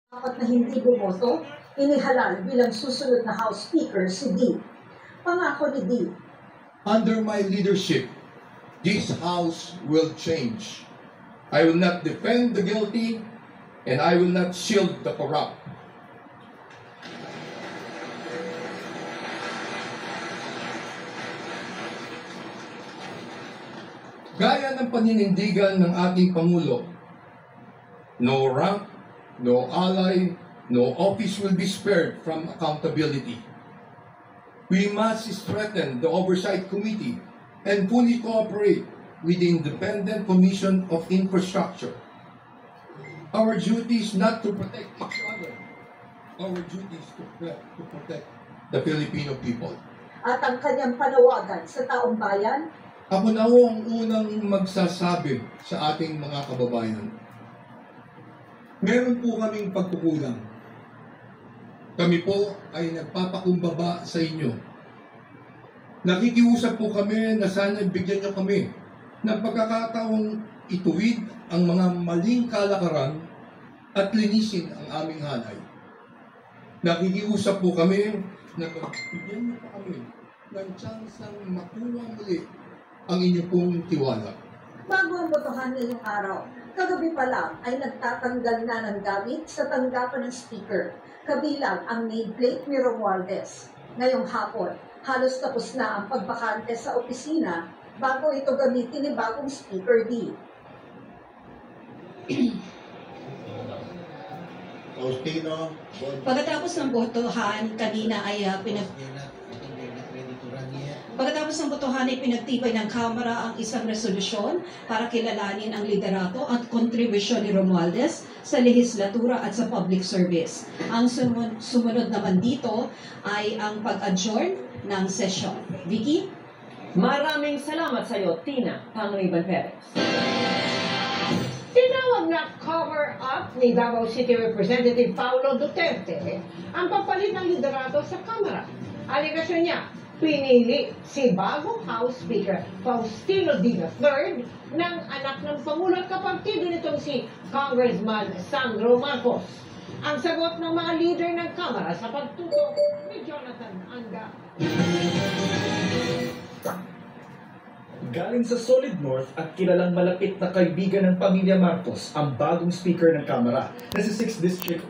Apat na hindi bumoto, inihalal bilang susunod na House Speaker si D. Pangako ni D. Under my leadership, this House will change. I will not defend the guilty, and I will not shield the corrupt. Gaya ng paninindigan ng ating Pangulo, no rank, no ally, no office will be spared from accountability. We must strengthen the Oversight Committee and fully cooperate with the Independent Commission of Infrastructure. Our duty is not to protect each other. Our duty is to protect the Filipino people. At ang kanyang panawagan sa taong bayan, ako na ho ang unang magsasabi sa ating mga kababayan. Meron po kaming pagkukulang. Kami po ay nagpapakumbaba sa inyo. Nakikiusap po kami na sana bigyan nyo kami ng pagkakataong ituwid ang mga maling kalakaran at linisin ang aming hanay. Nakikiusap po kami na bigyan nyo pa kami ng tsansang makuha muli ang inyong pong tiwala. bago ang botohan ngayong araw, kagabi pa lang ay nagtatanggal na ng gamit sa tanggapan ng speaker, kabilang ang nameplate ni Romualdez. Ngayong hapon, halos tapos na ang pagbakante sa opisina bago ito gamitin ni bagong Speaker D. Pagkatapos ng botohan, kanina ay Pagkatapos ng botohan ay pinagtibay ng Kamara ang isang resolusyon para kilalanin ang liderato at kontribusyon ni Romualdez sa lehislatura at sa public service. Ang sumunod naman dito ay ang pag-adjourn ng sesyon. Vicky? Maraming salamat sa iyo, Tina Panganiban Perez. Tinawag na cover-up ni Davao City Representative Paulo Duterte ang papalit ng liderato sa Kamara. Aligasyon niya, pinili si bagong House Speaker Faustino D. III ng anak ng Pangulo at kapartido nitong si Congressman Sandro Marcos. Ang sagot ng mga leader ng Kamara sa pagtutok ni Jonathan Anga. Galing sa Solid North at kilalang malapit na kaibigan ng pamilya Marcos ang bagong Speaker ng Kamara na si 6th District